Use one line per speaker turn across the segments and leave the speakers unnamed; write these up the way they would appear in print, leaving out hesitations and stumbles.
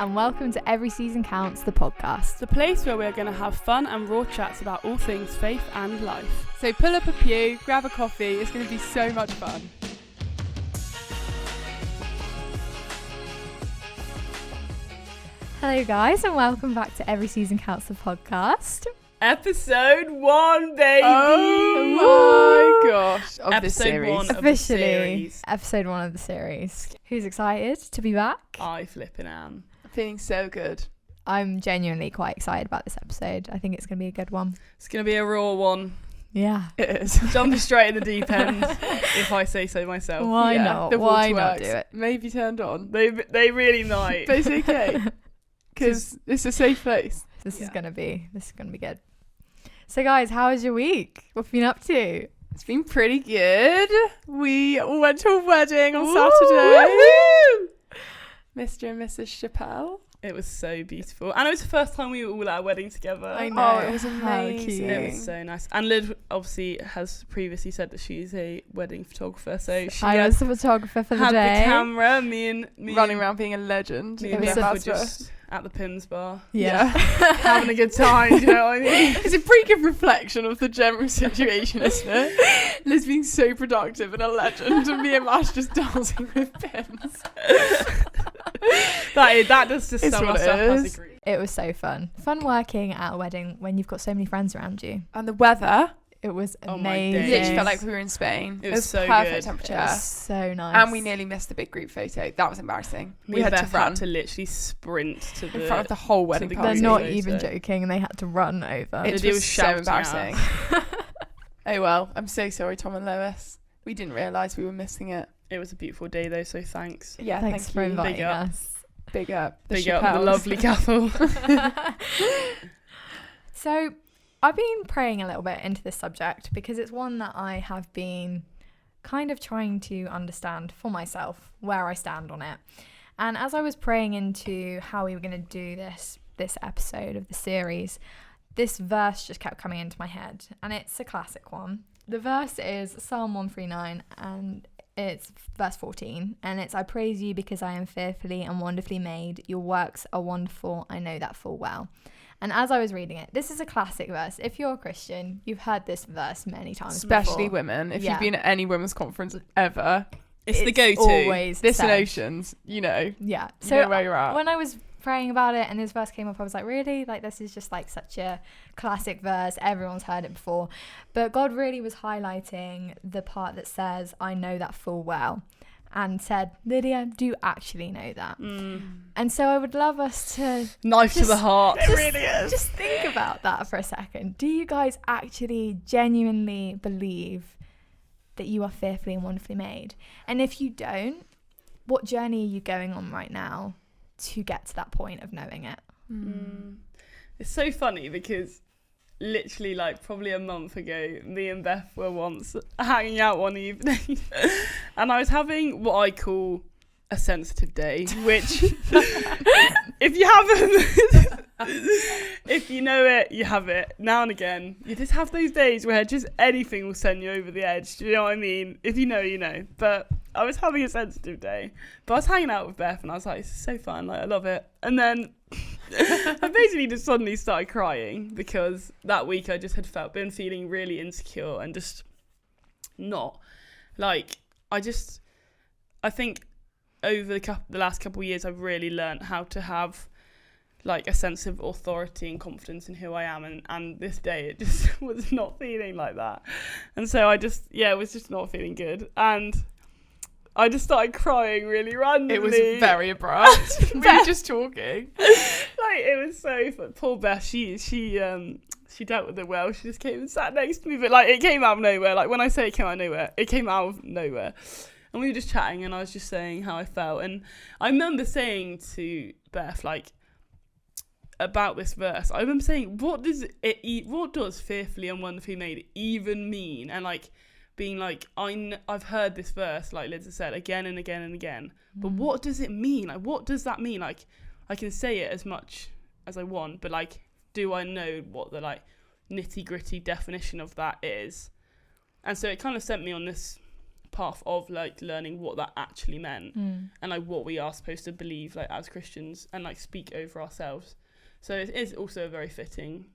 and welcome to Every Season Counts, the podcast.
The place where we're going to have fun and raw chats about all things faith and life.
So pull up a pew, grab a coffee, it's going to be so much fun.
Hello guys, and welcome back to Every Season Counts, the podcast.
Episode 1, baby!
Oh my gosh, of this
Episode
series.
1 of the
Officially,
series.
episode 1 of the series. Who's excited to be back?
I flipping am.
Feeling so good.
I'm genuinely quite excited about this episode. I think it's going to be a good one.
It's going to be a raw one.
Yeah.
It is.
Jumping straight in the deep end, if I say so myself.
Why not?
The
Why
waterworks
not do it?
Maybe turned on.
They really might.
But it's okay. Because it's a safe place.
This is going to be good. So guys, how was your week? What have you been up to?
It's been pretty good. We went to a wedding on
Ooh,
Saturday.
woohoo!
Mr. and Mrs. Chappelle.
It was so beautiful. And it was the first time we were all at a wedding together.
I know.
Oh, it was
How
amazing.
cute.
It was so nice. And Lyd obviously has previously said that she's a wedding photographer. So she
I was the photographer for the
had
day.
the camera. Me
Running
and
around being a legend.
Me and
It was
Beth were
a-
just at the Pins bar.
Yeah.
Having a good time, do you know what I mean?
It's a pretty good reflection of the general situation, isn't it? Liz being so productive and a legend, and me and Mash just dancing with pins.
that does just
It's
sum
what
us
it
up as
is.
a group.
It was so fun. Fun working at a wedding when you've got so many friends around you.
And the weather,
It was
Oh my
amazing.
days.
literally felt like we were in Spain.
It was so
perfect
good.
It
temperature.
was so nice.
And we nearly missed the big group photo. That was embarrassing. We had to
Beth
run
had to literally sprint to
in front of the whole wedding
the
They're
party.
not
photo.
even joking, and they had to run over.
It
Lydia
was
was
so
shouting
embarrassing. Oh well, I'm so sorry, Tom and Lois. We didn't realise we were missing it.
It was a beautiful day though, so thanks.
Yeah,
Thanks
thank
for
you.
inviting
Big up.
us.
Big up.
Big up the
Chappelles.
lovely couple.
So, I've been praying a little bit into this subject because it's one that I have been kind of trying to understand for myself, where I stand on it. And as I was praying into how we were going to do this episode of the series, this verse just kept coming into my head, and it's a classic one. The verse is Psalm 139, and it's verse 14, and it's, I praise you because I am fearfully and wonderfully made. Your works are wonderful. I know that full well. And as I was reading it, this is a classic verse. If you're a Christian, you've heard this verse many times
Especially
before.
women. If
Yeah.
you've been at any women's conference ever,
It's the go-to.
Always
this and
said.
Oceans, you know.
Yeah.
You
So
know where you're at.
when I was praying about it and this verse came up, I was like, really? Like, this is just like such a classic verse. Everyone's heard it before. But God really was highlighting the part that says, I know that full well. And said, Lydia, do you actually know that? And so I would love us to
Knife to the heart.
just think about that for a second. Do you guys actually genuinely believe that you are fearfully and wonderfully made? And if you don't, what journey are you going on right now to get to that point of knowing it?
It's so funny because literally like probably a month ago, me and Beth were once hanging out one evening and I was having what I call a sensitive day, which if you haven't, if you know it, you have it. Now and again, you just have those days where just anything will send you over the edge. Do you know what I mean? If you know, you know. But I was having a sensitive day. But I was hanging out with Beth and I was like, this is so fun. Like, I love it. And then I basically just suddenly started crying because that week I just had been feeling really insecure and just not. Like, I think over the last couple of years, I've really learned how to have like a sense of authority and confidence in who I am, and this day it just was not feeling like that, and so I just it was just not feeling good, and I just started crying really randomly.
It was very abrupt. We were just talking.
Like, it was so fun. Poor Beth, she dealt with it well. She just came and sat next to me, but like it came out of nowhere. Like when I say it came out of nowhere, it came out of nowhere. And we were just chatting and I was just saying how I felt. And I remember saying to Beth, like, about this verse, I remember saying, what does fearfully and wonderfully made even mean? And like being like, I've heard this verse, like Lydia said, again and again and again. But what does it mean? Like, what does that mean? Like, I can say it as much as I want, but like, do I know what the like nitty gritty definition of that is? And so it kind of sent me on this path of like learning what that actually meant and like what we are supposed to believe like as Christians and like speak over ourselves. So it is also a very fitting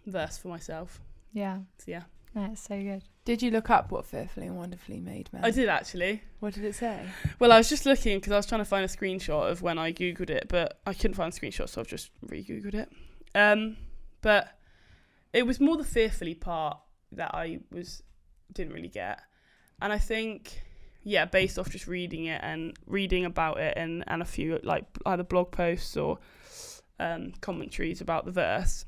verse for myself.
Yeah.
So yeah.
That's so good.
Did you look up what fearfully and wonderfully made meant?
I did actually.
What did it say?
Well, I was just looking because I was trying to find a screenshot of when I googled it, but I couldn't find a screenshot, so I've just re-googled it. But it was more the fearfully part that I didn't really get. And I think, yeah, based off just reading it and reading about it and a few like either blog posts or commentaries about the verse,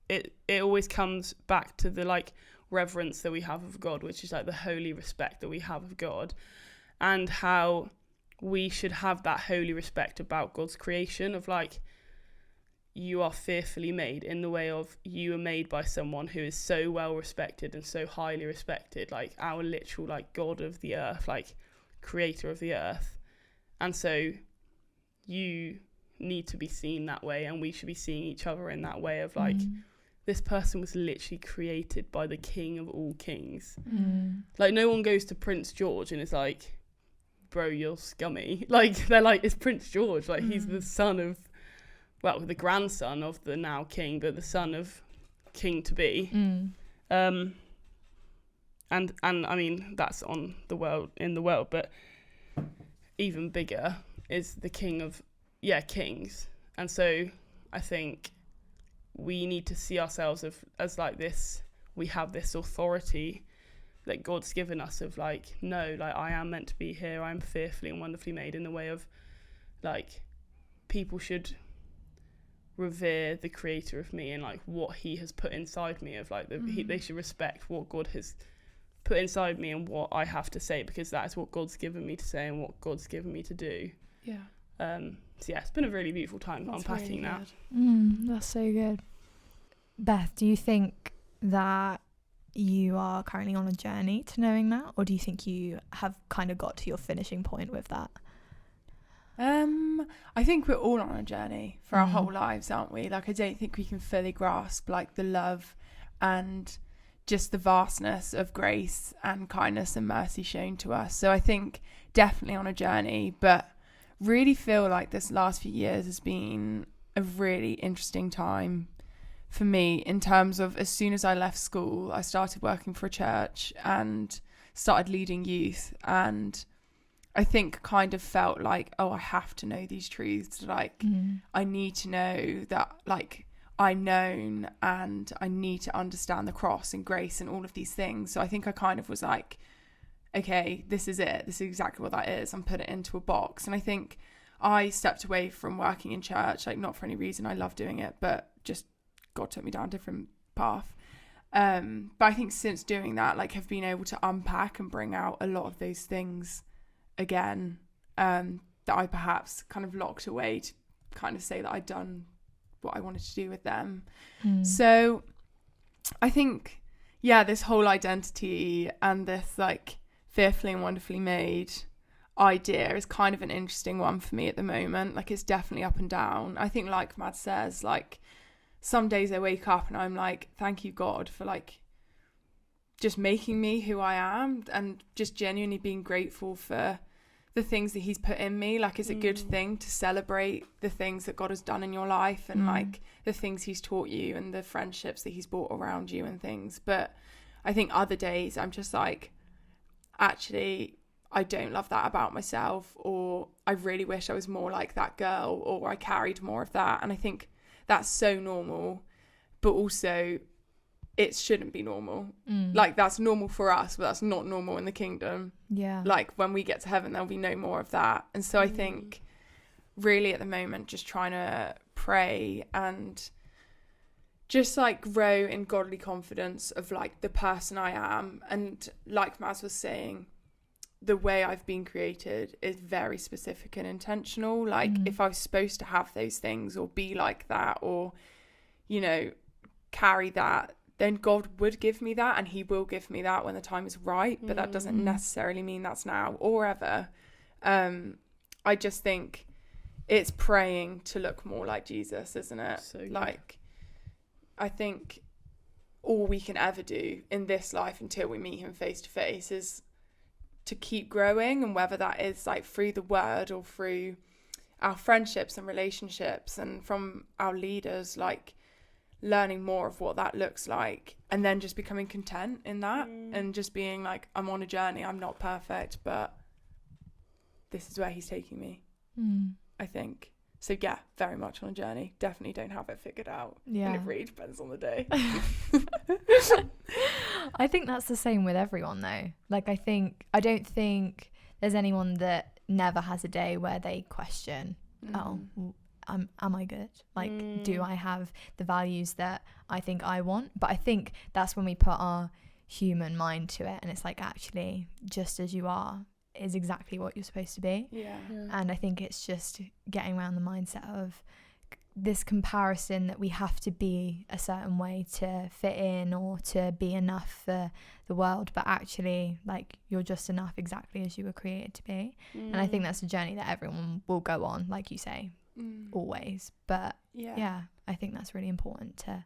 it always comes back to the like reverence that we have of God, which is like the holy respect that we have of God, and how we should have that holy respect about God's creation of like, you are fearfully made in the way of you are made by someone who is so well respected and so highly respected, like our literal like God of the earth, like creator of the earth. And so you need to be seen that way, and we should be seeing each other in that way of like, this person was literally created by the king of all kings. Like no one goes to Prince George and is like, bro, you're scummy. Like they're like, it's Prince George, like he's the son of, well, the grandson of the now king, but the son of king to be. And I mean that's on the world, in the world, but even bigger is the king of kings. And so I think we need to see ourselves as like this, we have this authority that God's given us of like, no, like I am meant to be here, I'm fearfully and wonderfully made, in the way of like people should revere the creator of me and like what he has put inside me, of like they should respect what God has put inside me and what I have to say, because that is what God's given me to say and what God's given me to do. So yeah, it's been a really beautiful time unpacking that.
That's so good. Beth, do you think that you are currently on a journey to knowing that, or do you think you have kind of got to your finishing point with that?
I think we're all on a journey for our whole lives, aren't we? Like I don't think we can fully grasp like the love and just the vastness of grace and kindness and mercy shown to us. So I think definitely on a journey, but really feel like this last few years has been a really interesting time for me, in terms of as soon as I left school, I started working for a church and started leading youth, and I think kind of felt like, oh, I have to know these truths, like I need to know that like I'm known, and I need to understand the cross and grace and all of these things. So I think I kind of was like, okay, this is it, this is exactly what that is, and put it into a box. And I think I stepped away from working in church, like not for any reason, I love doing it, but just God took me down a different path. But I think since doing that, like have been able to unpack and bring out a lot of those things again, that I perhaps kind of locked away, to kind of say that I'd done what I wanted to do with them. So I think, yeah, this whole identity and this like fearfully and wonderfully made idea is kind of an interesting one for me at the moment. Like it's definitely up and down. I think like Mad says, like some days I wake up and I'm like, thank you God for like just making me who I am, and just genuinely being grateful for the things that he's put in me. Like it's a good thing to celebrate the things that God has done in your life, and like the things he's taught you and the friendships that he's brought around you and things. But I think other days I'm just like, actually I don't love that about myself, or I really wish I was more like that girl, or I carried more of that. And I think that's so normal, but also it shouldn't be normal. Like that's normal for us, but that's not normal in the kingdom.
Yeah.
Like when we get to heaven, there'll be no more of that. And so I think really at the moment, just trying to pray and just like grow in godly confidence of like the person I am. And like Maz was saying, the way I've been created is very specific and intentional. Like if I was supposed to have those things or be like that, or, you know, carry that, then God would give me that, and he will give me that when the time is right. But that doesn't necessarily mean that's now or ever. I just think it's praying to look more like Jesus, isn't it?
So
like, I think all we can ever do in this life until we meet him face to face is to keep growing, and whether that is like through the word or through our friendships and relationships and from our leaders, like learning more of what that looks like, and then just becoming content in that and just being like, I'm on a journey, I'm not perfect, but this is where he's taking me. I think so. Yeah, very much on a journey. Definitely don't have it figured out.
Yeah.
And it really depends on the day.
I think that's the same with everyone though. Like I don't think there's anyone that never has a day where they question, am I good? Like, do I have the values that I think I want? But I think that's when we put our human mind to it, and it's like, actually, just as you are is exactly what you're supposed to be.
Yeah.
And I think it's just getting around the mindset of this comparison that we have to be a certain way to fit in or to be enough for the world, but actually, like, you're just enough exactly as you were created to be. And I think that's a journey that everyone will go on, like you say, always. But yeah, I think that's really important to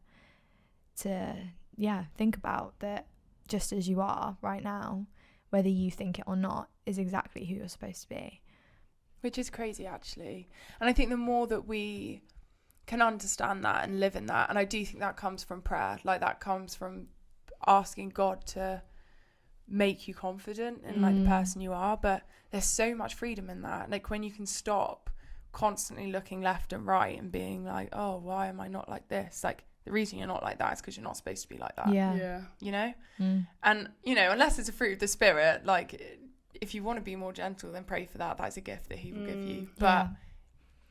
think about, that just as you are right now, whether you think it or not, is exactly who you're supposed to be.
Which is crazy, actually. And I think the more that we can understand that and live in that, and I do think that comes from prayer, like that comes from asking God to make you confident in like the person you are. But there's so much freedom in that, like when you can stop constantly looking left and right and being like, oh, why am I not like this? Like, the reason you're not like that is because you're not supposed to be like that.
Yeah.
You know? And, you know, unless it's a fruit of the spirit, like, if you want to be more gentle, then pray for that. That's a gift that he will give you. But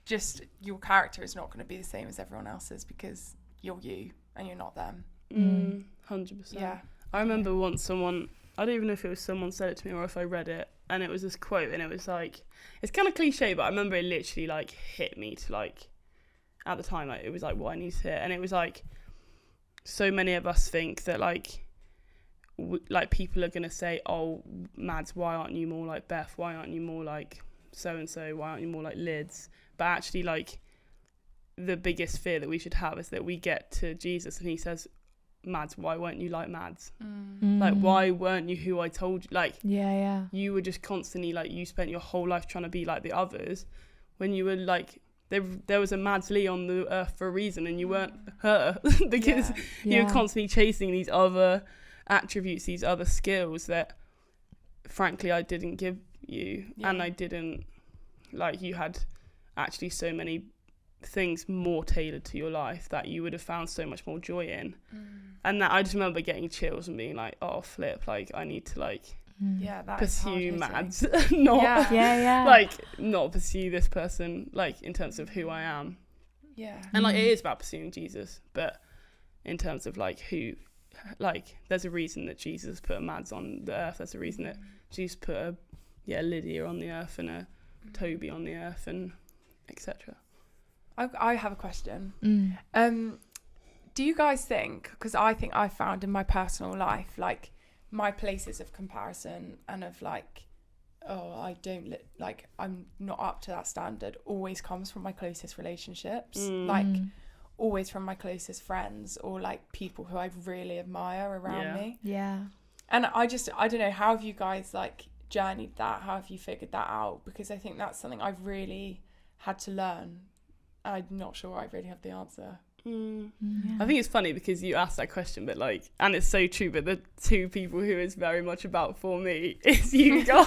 just your character is not going to be the same as everyone else's, because you're you and you're not them.
100%.
Yeah.
I remember once someone, I don't even know if it was someone said it to me or if I read it, and it was this quote, and it was like, it's kind of cliche, but I remember it literally like hit me to like, at the time, like it was like what I needed to hear. And it was like, so many of us think that like people are gonna say, oh, Mads, why aren't you more like Beth? Why aren't you more like so and so? Why aren't you more like Lids? But actually, like, the biggest fear that we should have is that we get to Jesus and he says, Mads, why weren't you like Mads? Like, why weren't you who I told you? Like, you were just constantly like, you spent your whole life trying to be like the others, when you were like, there was a Mads Lee on the earth for a reason, and you weren't her because you were constantly chasing these other attributes, these other skills that frankly I didn't give you. And I didn't, like, you had actually so many things more tailored to your life that you would have found so much more joy in. And that I just remember getting chills and being like, oh flip, like I need to like pursue Mads, not like not pursue this person, like in terms of who I am. And like it is about pursuing Jesus, but in terms of like who, like there's a reason that Jesus put a Mads on the earth, there's a reason that Jesus put a Lydia on the earth and a Toby on the earth, and etc.
I have a question. Do you guys think, because I think I found in my personal life, like my places of comparison and of like, oh, I don't like I'm not up to that standard, always comes from my closest relationships, like always from my closest friends or like people who I really admire around me. And I don't know, how have you guys like journeyed that? How have you figured that out? Because I think that's something I've really had to learn. I'm not sure I really have the answer.
I think it's funny because you asked that question, but like, and it's so true, but the two people who it's very much about for me is you guys.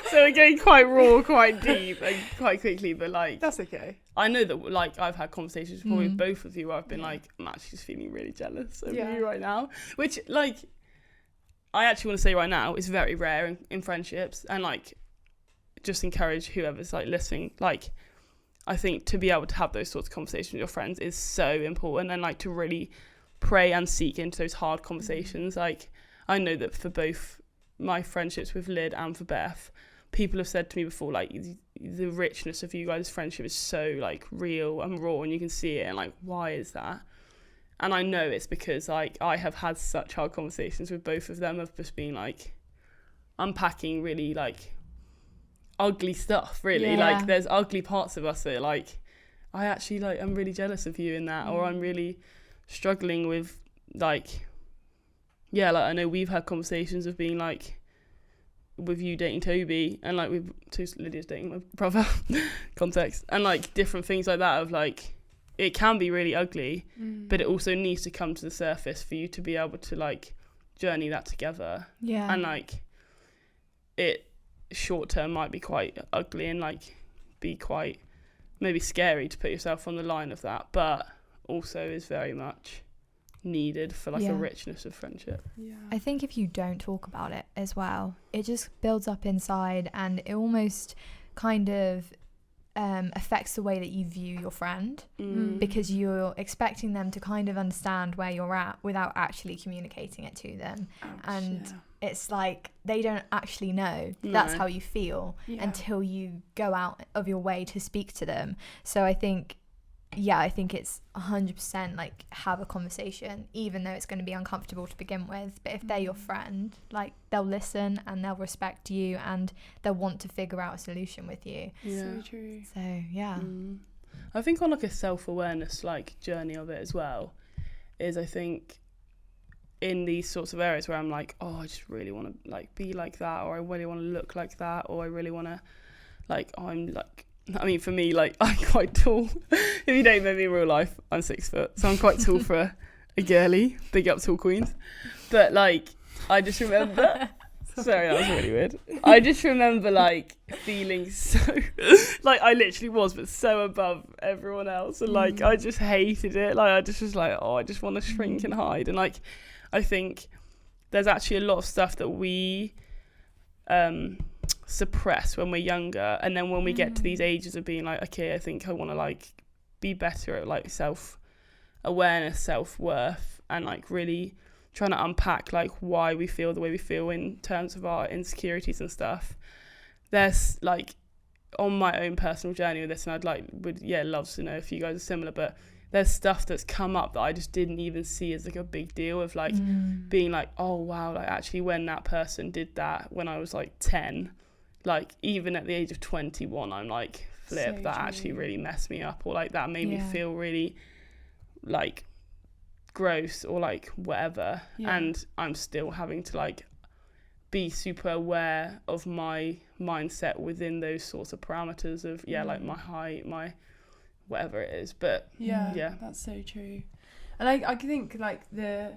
So we're going quite raw, quite deep, and quite quickly, but like,
that's okay.
I know that like I've had conversations before with both of you where I've been like, I'm actually just feeling really jealous of you right now, which like I actually want to say right now is very rare in friendships, and like just encourage whoever's like listening, like I think to be able to have those sorts of conversations with your friends is so important, and like to really pray and seek into those hard conversations. Like I know that for both my friendships with Lyd and for Beth, people have said to me before, like the richness of you guys' friendship is so like real and raw, and you can see it, and like why is that? And I know it's because like I have had such hard conversations with both of them of just being like unpacking really like ugly stuff, really. Like there's ugly parts of us that like I actually like I'm really jealous of you in that, or I'm really struggling with like, yeah, like I know we've had conversations of being like, with you dating Toby and like with Lydia's dating my brother, context, and like different things like that of like, it can be really ugly, but it also needs to come to the surface for you to be able to like journey that together.
Yeah.
And like, it short term might be quite ugly and like be quite maybe scary to put yourself on the line of that, but also is very much needed for like a richness of friendship.
I think if you don't talk about it as well, it just builds up inside, and it almost kind of affects the way that you view your friend, because you're expecting them to kind of understand where you're at without actually communicating it to them. And it's like they don't actually know that's how you feel until you go out of your way to speak to them. So I think it's 100% like, have a conversation, even though it's going to be uncomfortable to begin with. But if they're your friend, like, they'll listen and they'll respect you and they'll want to figure out a solution with you.
So true.
So
I think on like a self-awareness like journey of it as well is, I think in these sorts of areas where I'm like, oh, I just really want to like be like that, or I really want to look like that, or I really want to like, I'm like, I mean, for me, like, I'm quite tall. If you don't know me in real life, I'm 6 foot, so I'm quite tall for a girly. Big up tall queens. But like, I just remember sorry, that was really weird. I just remember like feeling so like I literally was, but so above everyone else, and like I just hated it. Like I just was like, oh, I just want to shrink and hide. And like, I think there's actually a lot of stuff that we suppress when we're younger, and then when we get to these ages of being like, okay, I think I want to like be better at like self-awareness, self-worth, and like really trying to unpack like why we feel the way we feel in terms of our insecurities and stuff. There's like, on my own personal journey with this, and would love to know if you guys are similar, but there's stuff that's come up that I just didn't even see as like a big deal of like being like, oh wow, like actually when that person did that when I was like 10, like even at the age of 21, I'm like, flip, so that actually really messed me up, or like that made me feel really like gross or like whatever. And I'm still having to like be super aware of my mindset within those sorts of parameters of like my height, my whatever it is. But yeah,
that's so true. And I think like the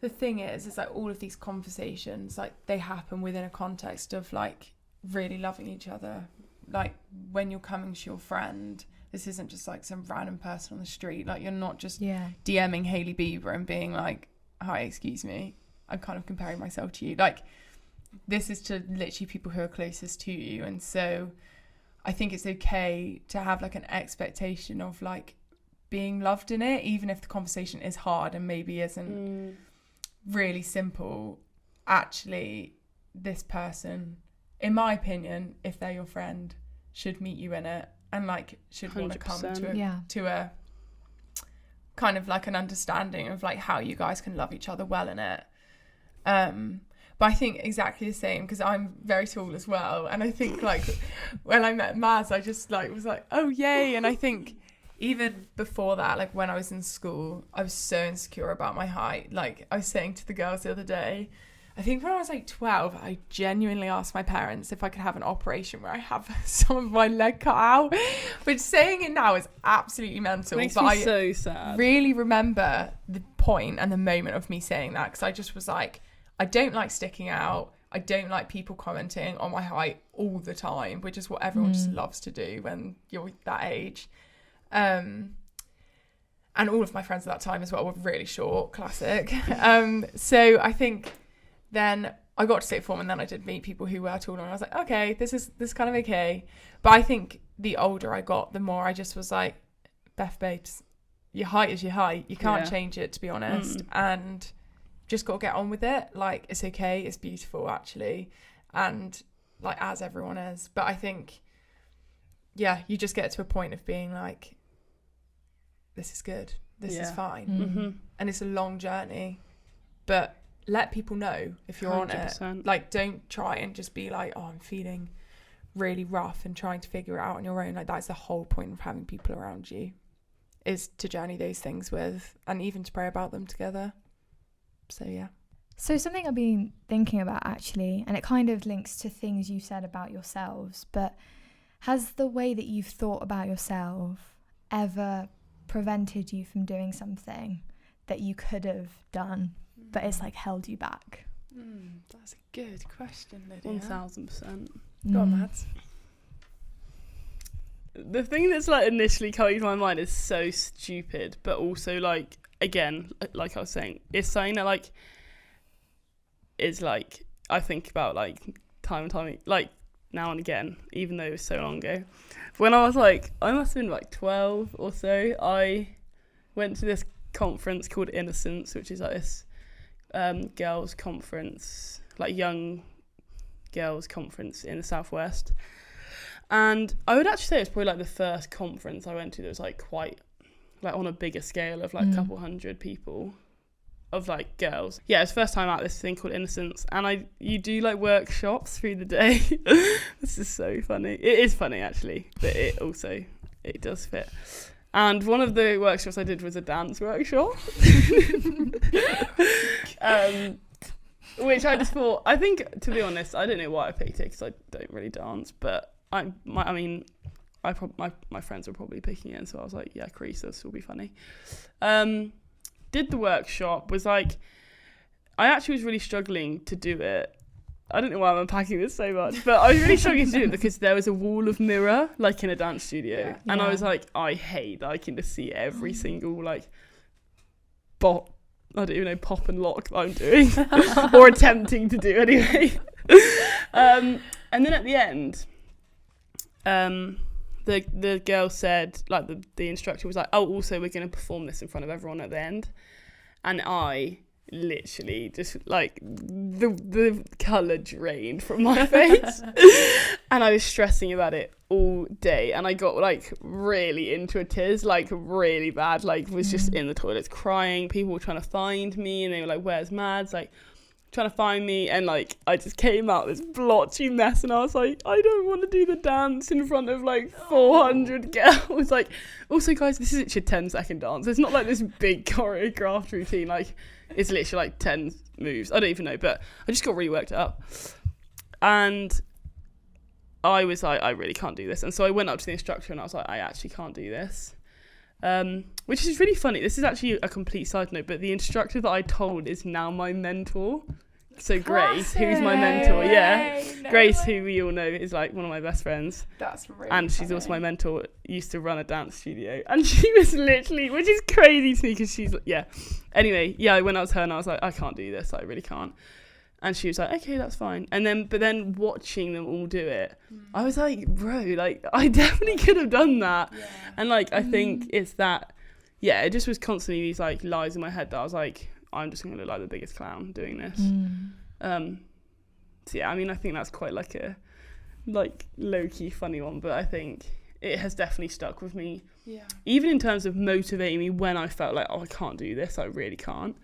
thing is like all of these conversations, like they happen within a context of like really loving each other. Like when you're coming to your friend, this isn't just like some random person on the street. Like you're not just DMing Hailey Bieber and being like, hi, excuse me, I'm kind of comparing myself to you. Like this is to literally people who are closest to you. And so I think it's okay to have like an expectation of like being loved in it, even if the conversation is hard and maybe isn't really simple. Actually, this person, in my opinion, if they're your friend, should meet you in it and like should want to come to a kind of like an understanding of like how you guys can love each other well in it. But I think exactly the same, because I'm very tall as well, and I think like when I met Maz, I just like was like, oh yay. And I think even before that, like when I was in school, I was so insecure about my height. Like I was saying to the girls the other day, I think when I was like 12, I genuinely asked my parents if I could have an operation where I have some of my leg cut out. But saying it now is absolutely mental.
Makes
but
me
I
so sad.
Really remember the point and the moment of me saying that, because I just was like, I don't like sticking out. I don't like people commenting on my height all the time, which is what everyone just loves to do when you're that age. And all of my friends at that time as well were really short, classic. So I think then I got to sixth form, and then I did meet people who were taller, and I was like, okay, this is kind of okay. But I think the older I got, the more I just was like, Beth babes, your height is your height. You can't change it, to be honest. And just got to get on with it. Like, it's okay, it's beautiful actually, and like as everyone is. But I think you just get to a point of being like, this is good, this is fine. And it's a long journey, but let people know if you're 100%. On it. Like, don't try and just be like, oh, I'm feeling really rough and trying to figure it out on your own. Like, that's the whole point of having people around you, is to journey those things with, and even to pray about them together. So yeah.
So something I've been thinking about actually, and it kind of links to things you said about yourselves, but has the way that you've thought about yourself ever prevented you from doing something that you could have done, but it's like held you back?
That's a good question, Lydia.
1000%.
Go on, Mads.
The thing that's like initially coming to my mind is so stupid, but also like, again, like I was saying, it's something that like is like I think about like time and time, like now and again, even though it was so long ago. When I was like, I must have been like 12 or so, I went to this conference called Innocence, which is like this girls conference, like young girls conference in the southwest. And I would actually say it's probably like the first conference I went to that was like quite like on a bigger scale of like a couple hundred people of like girls. Yeah, it's the first time out this thing called Innocence, and you do like workshops through the day. This is so funny. It is funny actually, but it does fit. And one of the workshops I did was a dance workshop. Which I just thought, I think, to be honest, I don't know why I picked it because I don't really dance, but my friends were probably picking it, and so I was like, yeah, Crease, this will be funny. Did the workshop, was like, I actually was really struggling to do it. I don't know why I'm unpacking this so much, but I was really struggling to do it because there was a wall of mirror, like in a dance studio, and I was like, I hate that I can just see every single like I don't even know, pop and lock that I'm doing or attempting to do anyway. And then at the end, the girl said, like the instructor was like, oh, also we're going to perform this in front of everyone at the end. And I literally just like the colour drained from my face. And I was stressing about it all day, and I got like really into a tiz, like really bad, like was just in the toilets crying. People were trying to find me, and they were like, where's Mads, like trying to find me, and like I just came out this blotchy mess, and I was like, I don't want to do the dance in front of like 400 girls. Like, also guys, this is actually a 10-second dance, it's not like this big choreographed routine, like it's literally like 10 moves, I don't even know, but I just got really worked up, and I was like, I really can't do this. And so I went up to the instructor and I was like, I actually can't do this. Which is really funny. This is actually a complete side note, but the instructor that I told is now my mentor. So Grace, who's my mentor, Grace, who we all know is like one of my best friends.
That's really
And she's
funny.
also my mentor, used to run a dance studio. And she was literally, which is crazy to me because she's, Anyway, I went up to her and I was like, I can't do this, I really can't. And she was like, okay, that's fine. But then watching them all do it, I was like, bro, like, I definitely could have done that. Yeah. And, like, I think it's that, it just was constantly these, like, lies in my head that I was like, I'm just going to look like the biggest clown doing this. So, I mean, I think that's quite, like, a, like, low-key funny one. But I think it has definitely stuck with me. Yeah. Even in terms of motivating me when I felt like, oh, I can't do this, I really can't.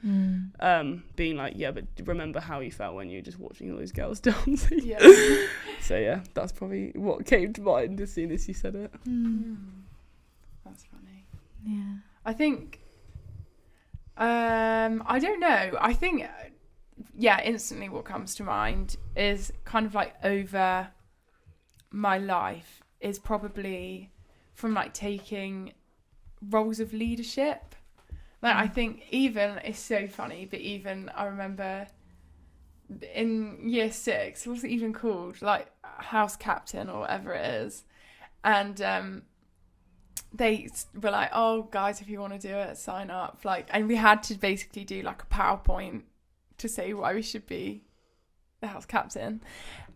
Being like, but remember how you felt when you were just watching all those girls dancing. Yeah. So that's probably what came to mind as soon as you said it.
That's funny.
Yeah.
I think, I don't know. I think, instantly what comes to mind is kind of like over my life is probably from like taking roles of leadership. Like I think even, it's so funny, but even I remember in year 6, what's it even called? Like house captain or whatever it is. And they were like, oh guys, if you want to do it, sign up. Like, and we had to basically do like a PowerPoint to say why we should be the house captain.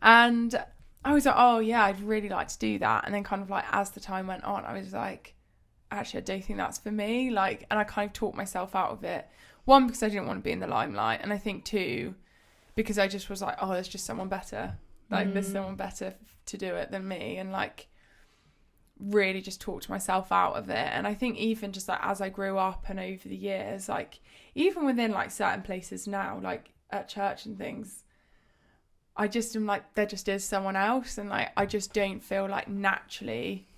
And I was like, oh yeah, I'd really like to do that. And then kind of like as the time went on, I was like, actually, I don't think that's for me. Like, and I kind of talked myself out of it. 1, because I didn't want to be in the limelight. And I think 2, because I just was like, oh, there's just someone better. Like, there's someone better to do it than me. And like, really just talked myself out of it. And I think even just like as I grew up and over the years, like even within like certain places now, like at church and things, I just am like, there just is someone else. And like, I just don't feel like naturally,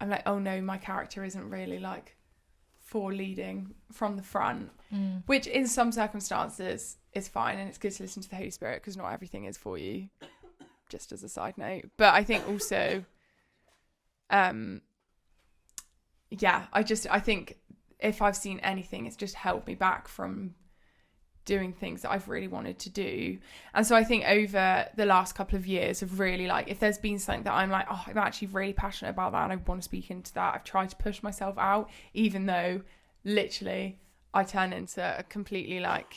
I'm like, oh no, my character isn't really like for leading from the front, which in some circumstances is fine, and it's good to listen to the Holy Spirit because not everything is for you, just as a side note. But I think also, I think if I've seen anything, it's just held me back from doing things that I've really wanted to do. And so I think over the last couple of years of really like, if there's been something that I'm like, oh, I'm actually really passionate about that and I want to speak into that, I've tried to push myself out, even though literally I turn into a completely like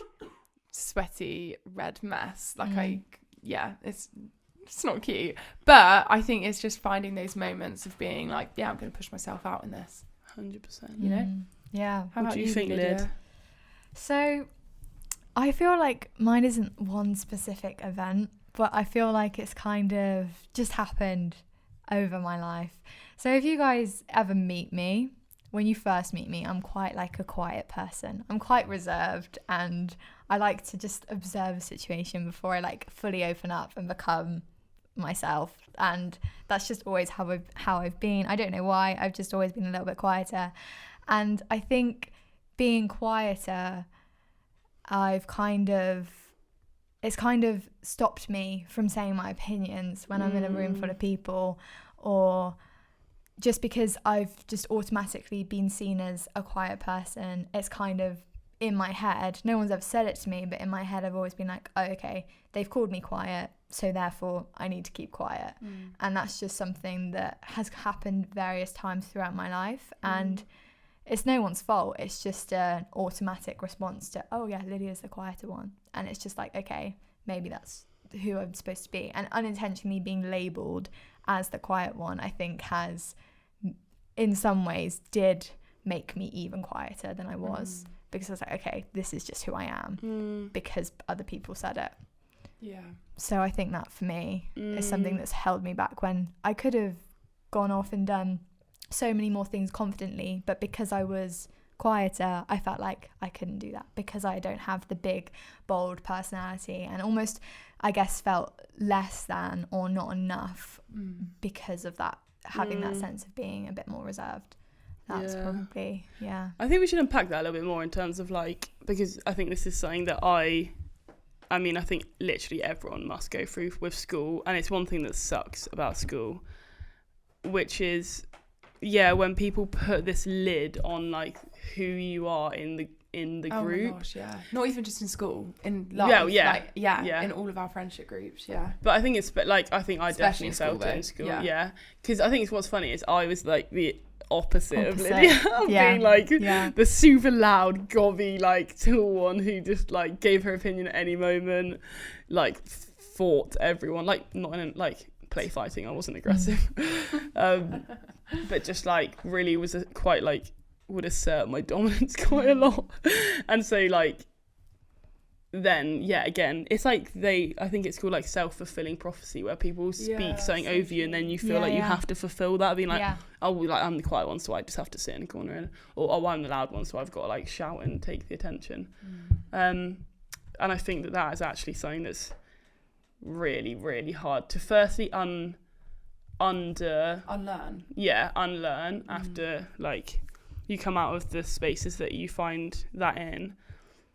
sweaty red mess. Like it's not cute. But I think it's just finding those moments of being like, yeah, I'm going to push myself out in this.
100%.
You know?
Yeah.
What do you think, Lyd?
So I feel like mine isn't one specific event, but I feel like it's kind of just happened over my life. So if you guys ever meet me, when you first meet me, I'm quite like a quiet person. I'm quite reserved, and I like to just observe a situation before I like fully open up and become myself. And that's just always how I've been. I don't know why. I've just always been a little bit quieter. And I think being quieter, it's kind of stopped me from saying my opinions when I'm in a room full of people, or just because I've just automatically been seen as a quiet person. It's kind of in my head, no one's ever said it to me, but in my head I've always been like, oh, okay, they've called me quiet, so therefore I need to keep quiet. And that's just something that has happened various times throughout my life, and it's no one's fault. It's just an automatic response to, oh yeah, Lydia's the quieter one. And it's just like, okay, maybe that's who I'm supposed to be. And unintentionally being labelled as the quiet one, I think has, in some ways, did make me even quieter than I was. Because I was like, okay, this is just who I am. Because other people said it.
Yeah.
So I think that for me is something that's held me back, when I could have gone off and done so many more things confidently, but because I was quieter, I felt like I couldn't do that, because I don't have the big bold personality, and almost I guess felt less than or not enough because of that, having that sense of being a bit more reserved. That's probably
I think we should unpack that a little bit more in terms of like, because I think this is something that I think literally everyone must go through with school, and it's one thing that sucks about school, which is when people put this lid on like who you are in the group.
Oh my gosh, not even just in school, in life. In all of our friendship groups.
But I think I definitely felt it in school. Because I think what's funny is I was like the opposite of Lydia, being like the super loud, gobby, like tall one who just like gave her opinion at any moment, like fought everyone, like not in like play fighting. I wasn't aggressive, but just like really was quite like would assert my dominance quite a lot. And so like then again, it's like I think it's called like self-fulfilling prophecy, where people speak something over you and then you feel like you have to fulfill that, being like I'm the quiet one, so I just have to sit in a corner, or I'm the loud one, so I've got to like shout and take the attention. And I think that is actually something that's really, really hard to firstly unlearn after like you come out of the spaces that you find that in,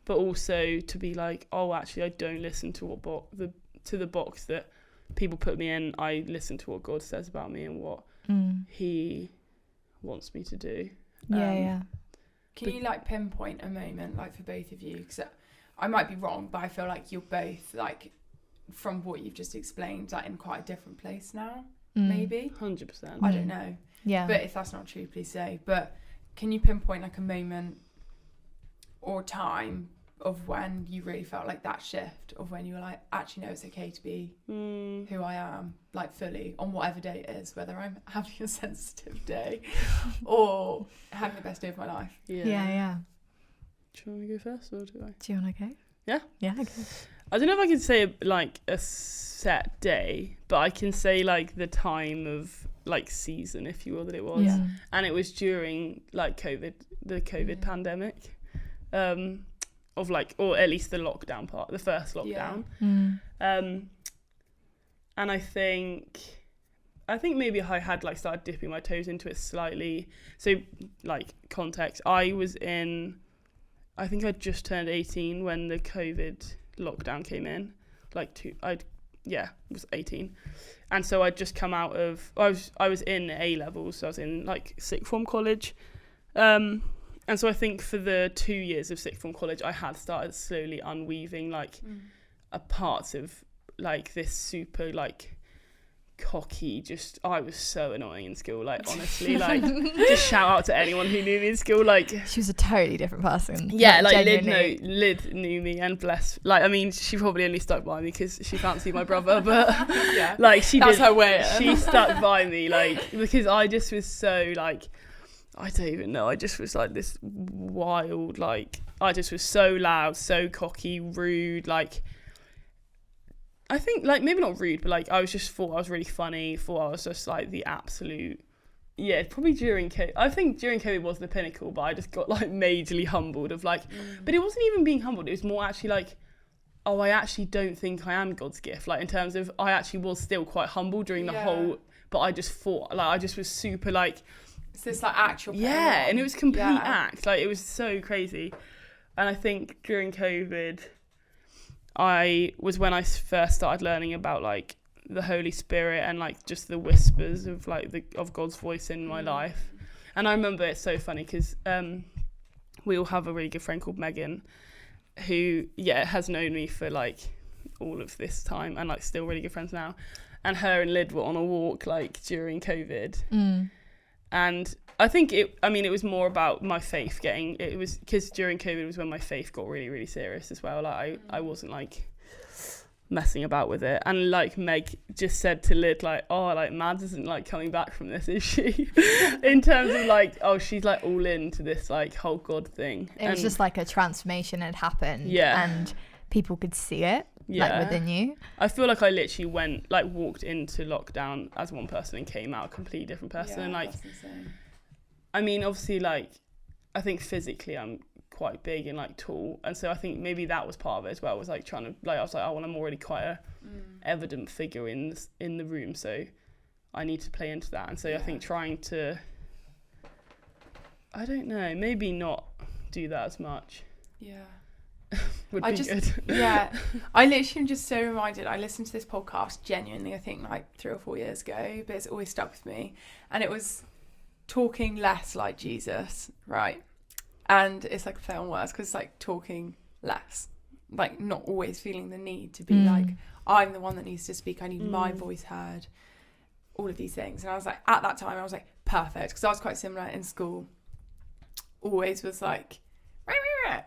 but also to be like, oh, actually I don't listen to the box that people put me in. I listen to what God says about me and what he wants me to do.
Can you like pinpoint a moment like for both of you, because I might be wrong, but I feel like you're both like, from what you've just explained, like in quite a different place now, maybe
100%.
I don't know, but if that's not true, please say. But can you pinpoint like a moment or time of when you really felt like that shift, of when you were like, actually no, it's okay to be who I am, like fully, on whatever day it is, whether I'm having a sensitive day or having the best day of my life?
Do you want to go first, or do I?
Do you want to go? Okay.
I don't know if I can say like a set day, but I can say like the time of like season, if you will, that it was. And it was during like the COVID pandemic, of like, or at least the lockdown part, the first lockdown. And I think I think maybe I had like started dipping my toes into it slightly. So like context, I think I just turned 18 when the COVID lockdown came in. Was 18. And so I'd just come out of, I was in A levels, so I was in like sixth form college. And so I think for the 2 years of sixth form college, I had started slowly unweaving like a parts of like this super like cocky, I was so annoying in school, like honestly, like just shout out to anyone who knew me in school, like
she was a totally different person.
Yeah, like Lyd knew me, and bless, like I mean she probably only stuck by me because she fancied my brother, but
yeah,
like
that's her way.
She stuck by me like because I just was so like, I don't even know, I just was like this wild, like I just was so loud, so cocky, rude, like I think, like, maybe not rude, but, like, I thought I was really funny, thought I was just, like, the absolute, probably during COVID. I think during COVID was the pinnacle, but I just got, like, majorly humbled of, like, but it wasn't even being humbled, it was more actually, like, oh, I actually don't think I am God's gift, like, in terms of, I actually was still quite humble during the whole, but I just thought, like, I just was super, like,
it's this, like, actual
and it was complete act, like, it was so crazy, and I think during COVID, when I first started learning about like the Holy Spirit and like just the whispers of like of God's voice in my life. And I remember it's so funny because we all have a really good friend called Megan who has known me for like all of this time and like still really good friends now. And her and Lyd were on a walk like during COVID. And I think it was more about my faith it was because during COVID was when my faith got really, really serious as well. Like I wasn't like messing about with it. And like Meg just said to Lyd, like, oh, like Mads isn't like coming back from this, is she? In terms of like, oh, she's like all into this like whole God thing.
It was just like a transformation had happened.
Yeah.
And people could see it. Like within you.
I feel like I literally walked into lockdown as one person and came out a completely different person. And like,
that's insane.
I mean, obviously, like, I think physically I'm quite big and like tall, and so I think maybe that was part of it as well. Was like trying to like, I was like, oh, well, I'm already quite a evident figure in the room, so I need to play into that. And so I think trying to, I don't know, maybe not do that as much.
Yeah.
Would be good.
Yeah. I literally am just so reminded. I listened to this podcast genuinely, I think like 3 or 4 years ago, but it's always stuck with me. And it was talking less like Jesus, right? And it's like a play on words because it's like talking less, like not always feeling the need to be like, I'm the one that needs to speak. I need my voice heard. All of these things. And I was like, at that time, I was like, perfect. Because I was quite similar in school. Always was like,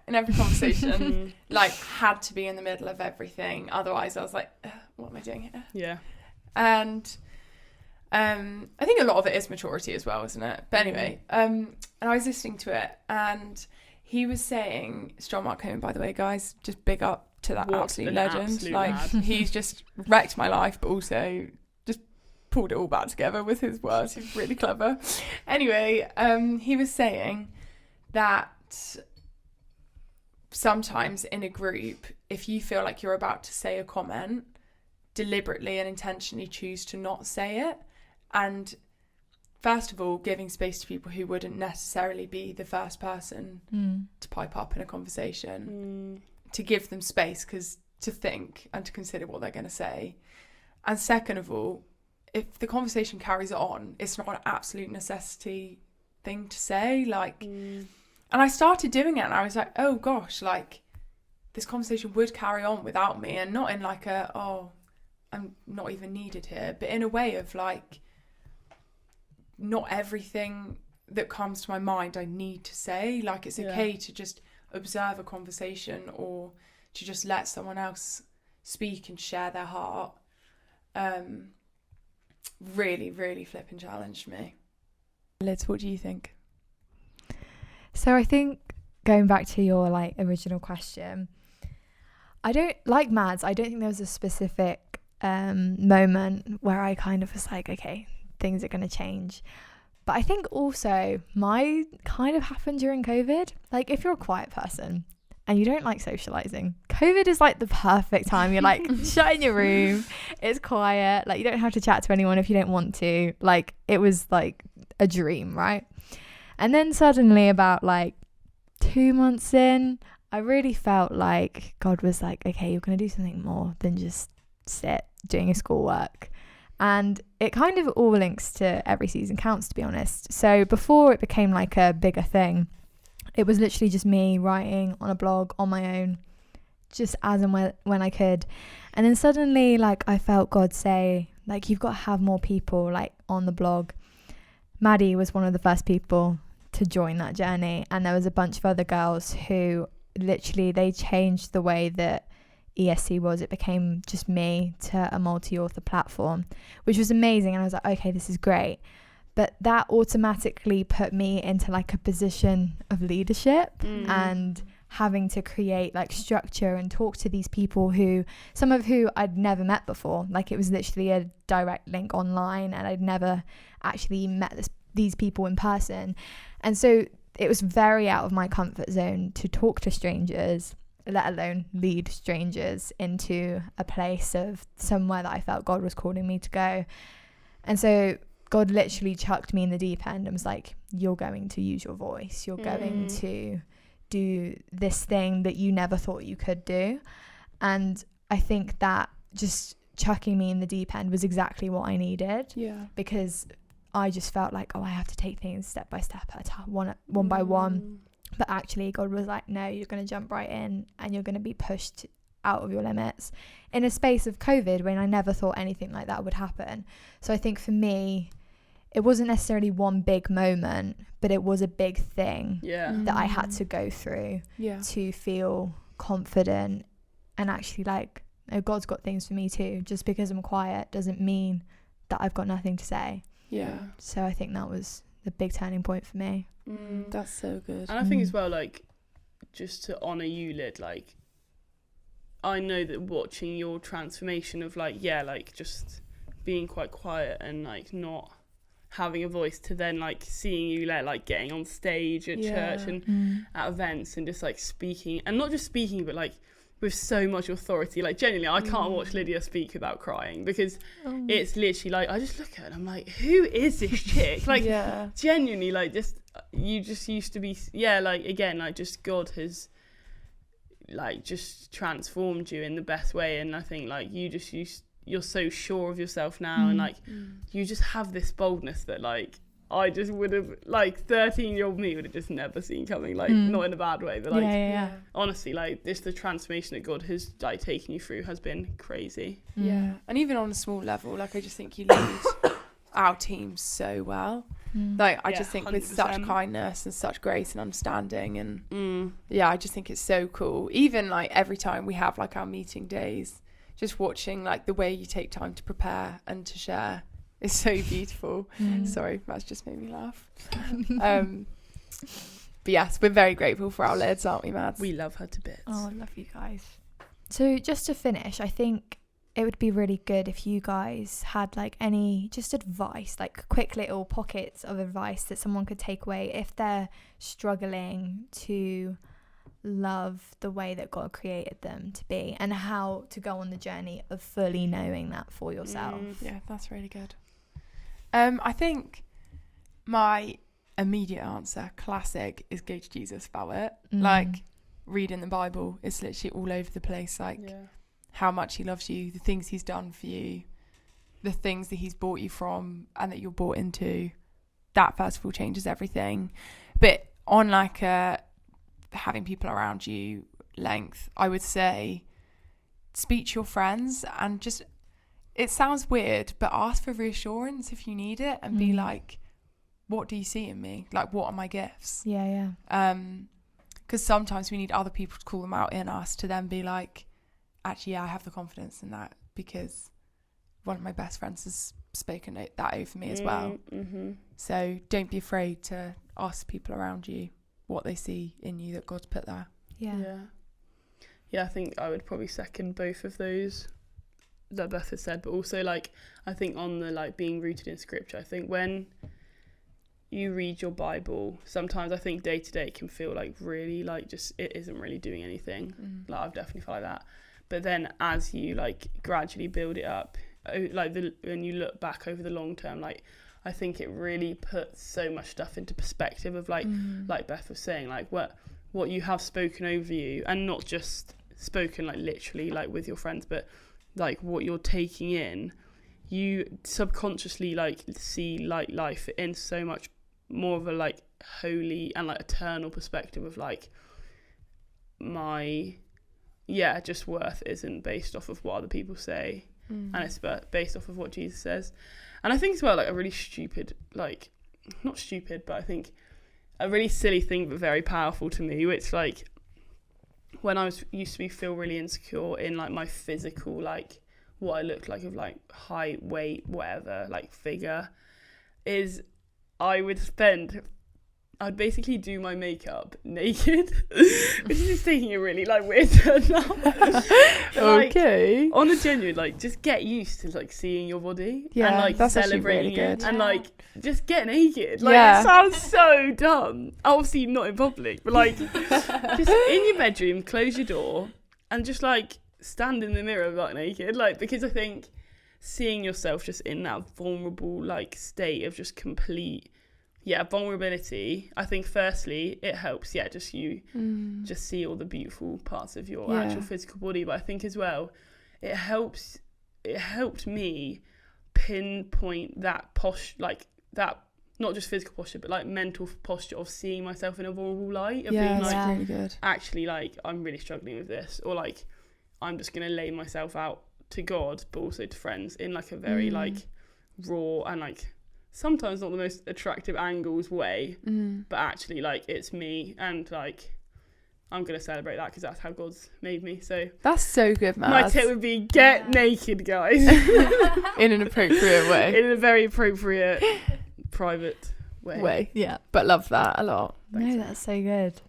in every conversation, like had to be in the middle of everything. Otherwise I was like, what am I doing here?
Yeah.
And I think a lot of it is maturity as well, isn't it? But anyway, and I was listening to it and he was saying, John Mark Cohen, by the way, guys, just big up to that absolute legend. Like he's just wrecked my life, but also just pulled it all back together with his words. He's really clever. Anyway, he was saying that sometimes in a group, if you feel like you're about to say a comment, deliberately and intentionally choose to not say it. And first of all, giving space to people who wouldn't necessarily be the first person to pipe up in a conversation, to give them space to think and to consider what they're going to say. And second of all, if the conversation carries on, it's not an absolute necessity thing to say. Like, and I started doing it and I was like, oh gosh, like this conversation would carry on without me, and not in like I'm not even needed here, but in a way of like, not everything that comes to my mind I need to say. Like it's okay to just observe a conversation or to just let someone else speak and share their heart. Really, really flipping challenged me. Liz, what do you think?
So I think going back to your like original question, I don't think there was a specific moment where I kind of was like, okay, things are going to change. But I think also mine kind of happened during COVID. Like if you're a quiet person, and you don't like socializing, COVID is like the perfect time. You're like shut in your room, it's quiet, like you don't have to chat to anyone if you don't want to. Like it was like a dream, right? And then suddenly about like 2 months in, I really felt like God was like, okay, you're going to do something more than just sit doing your schoolwork. And it kind of all links to Every Season Counts, to be honest. So before it became like a bigger thing, it was literally just me writing on a blog on my own, just as and when I could. And then suddenly, like, I felt God say, like, you've got to have more people, like, on the blog. Maddie was one of the first people to join that journey. And there was a bunch of other girls who literally, they changed the way that ESC was. It became just me to a multi-author platform, which was amazing. And I was like, okay, this is great. But that automatically put me into like a position of leadership and having to create like structure and talk to these people who, some of who I'd never met before. Like it was literally a direct link online and I'd never actually met these people in person. And so it was very out of my comfort zone to talk to strangers, let alone lead strangers into a place of somewhere that I felt God was calling me to go. And so God literally chucked me in the deep end and was like, you're going to use your voice. You're going to do this thing that you never thought you could do. And I think that just chucking me in the deep end was exactly what I needed. Yeah. Because I just felt like, I have to take things step by step at a time, one by one. But actually God was like, no, you're going to jump right in and you're going to be pushed out of your limits in a space of COVID when I never thought anything like that would happen. So I think for me, it wasn't necessarily one big moment, but it was a big thing that I had to go through to feel confident and actually like, oh, God's got things for me too. Just because I'm quiet doesn't mean that I've got nothing to say. Yeah. So I think that was the big turning point for me.
That's so good.
And I think as well, like, just to honour you, Lyd, like, I know that watching your transformation of like, like just being quite quiet and like not having a voice to then like seeing you like getting on stage at church and at events and just like speaking, and not just speaking but like with so much authority. Like genuinely I can't watch Lydia speak without crying, because it's literally like I just look at her and I'm like, who is this chick? Like genuinely, like just you just used to be like again, like just God has like just transformed you in the best way. And I think like you're so sure of yourself now, and like you just have this boldness that like I just would have, like 13-year-old me would have just never seen coming, like not in a bad way, but like honestly, like this, the transformation that God has like taken you through has been crazy.
And even on a small level, like I just think you lead our team so well. Like I just think 100%. With such kindness and such grace and understanding, and I just think it's so cool. Even like every time we have like our meeting days, just watching like the way you take time to prepare and to share is so beautiful. Sorry, that's just made me laugh. But yes, we're very grateful for our Lyds, aren't we, Mads?
We love her to bits.
Oh, I love you guys. So just to finish, I think it would be really good if you guys had like any just advice, like quick little pockets of advice that someone could take away if they're struggling to love the way that God created them to be, and how to go on the journey of fully knowing that for yourself.
Yeah, that's really good. I think my immediate answer, classic, is go to Jesus about it. Like reading the Bible, it's literally all over the place, like how much he loves you, the things he's done for you, the things that he's brought you from and that you're brought into. That first of all changes everything. But on like a having people around you length, I would say speak to your friends and just, it sounds weird, but ask for reassurance if you need it, and be like, what do you see in me? Like, what are my gifts? Because sometimes we need other people to call them out in us to then be like, actually, I have the confidence in that because one of my best friends has spoken that over me as well. So don't be afraid to ask people around you what they see in you that God's put there.
I think I would probably second both of those that Beth has said, but also like I think on the like being rooted in scripture, I think when you read your Bible, sometimes I think day to day can feel like really like just it isn't really doing anything. Like I've definitely felt like that. But then as you like gradually build it up, like when you look back over the long term, like I think it really puts so much stuff into perspective of like Beth was saying, like what you have spoken over you, and not just spoken like literally like with your friends, but like what you're taking in, you subconsciously like see like life in so much more of a like holy and like eternal perspective of like my just worth isn't based off of what other people say, and it's based off of what Jesus says. And I think as well, like a really stupid, like not stupid, but I think a really silly thing but very powerful to me, which like when I used to feel really insecure in like my physical, like what I looked like of like height, weight, whatever, like figure, is I'd basically do my makeup naked, which is just taking a really like weird turn now.
Okay.
On a genuine, like just get used to like seeing your body and like
that's
celebrating
really
it,
good.
and like just get naked. Like it sounds so dumb. Obviously not in public, but like just in your bedroom, close your door, and just like stand in the mirror butt naked. Like because I think seeing yourself just in that vulnerable like state of just complete vulnerability, I think firstly it helps just you just see all the beautiful parts of your actual physical body, but I think as well it helped me pinpoint that like that, not just physical posture but like mental posture of seeing myself in a vulnerable light, of being like
really good.
Actually like I'm really struggling with this, or like I'm just gonna lay myself out to God but also to friends in like a very like raw and like sometimes not the most attractive angles way, but actually like it's me, and like I'm gonna celebrate that because that's how God's made me. So
that's so good, man.
My tip would be get naked, guys.
In an appropriate way.
In a very appropriate private way.
Yeah,
but love that a lot.
No, that's so good.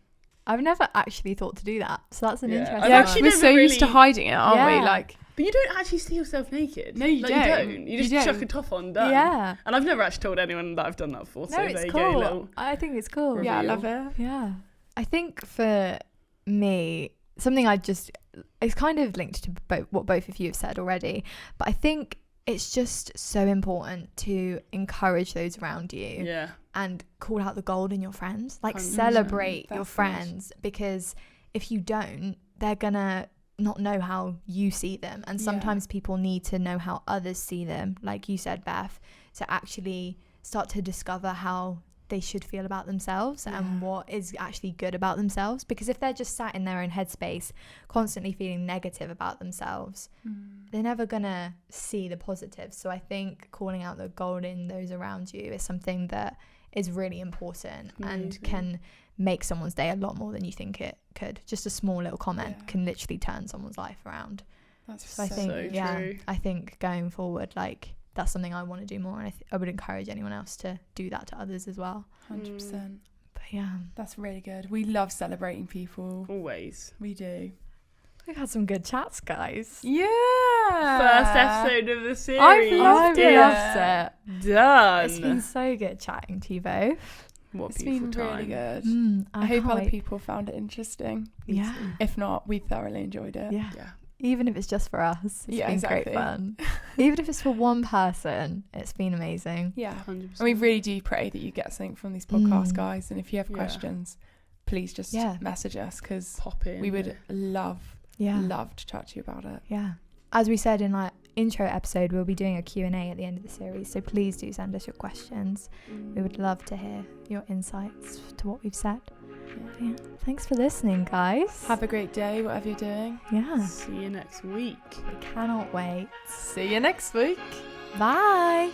I've never actually thought to do that, so that's an interesting
we're so used to hiding it, aren't we? Like,
but you don't actually see yourself naked.
No, you don't.
You just chuck a top on, done.
Yeah.
And I've never actually told anyone that I've done that before.
No,
so
it's
there
cool.
you go, little
I think it's cool.
reveal.
Yeah, I love it.
Yeah. I think for me, something it's kind of linked to what both of you have said already, but I think it's just so important to encourage those around you.
Yeah.
And call out the gold in your friends. Like
100%.
celebrate your
That's
friends, because if you don't, they're gonna not know how you see them, and sometimes people need to know how others see them, like you said, Beth, to actually start to discover how they should feel about themselves and what is actually good about themselves. Because if they're just sat in their own headspace constantly feeling negative about themselves, they're never gonna see the positives. So I think calling out the gold in those around you is something that is really important and can make someone's day a lot more than you think it could. Just a small little comment can literally turn someone's life around.
That's
so I think
true.
I think going forward, like that's something I want to do more, and I would encourage anyone else to do that to others as well.
100%.
But yeah,
that's really good. We love celebrating people.
Always.
We do.
We've had some good chats, guys.
Yeah.
First episode of the series.
I've loved it.
Done.
It's been so good chatting to you both.
What
It's
beautiful
been
time.
really good.
I
I hope
can't
other
wait.
people found it interesting.
Yeah.
If not, we thoroughly enjoyed it.
Yeah.
Yeah.
Even if it's just for us, it's been
exactly.
great fun. Even if it's for one person, it's been amazing.
Yeah.
100%.
And we really do pray that you get something from these podcasts, guys. And if you have questions, please just message us, because
pop in.
we would love to chat to you about it.
Yeah. As we said in our intro episode, we'll be doing a Q&A at the end of the series, so please do send us your questions. We would love to hear your insights to what we've said. Yeah. Thanks for listening, guys.
Have a great day, whatever you're doing.
Yeah.
See you next week.
We cannot wait.
See you next week.
Bye.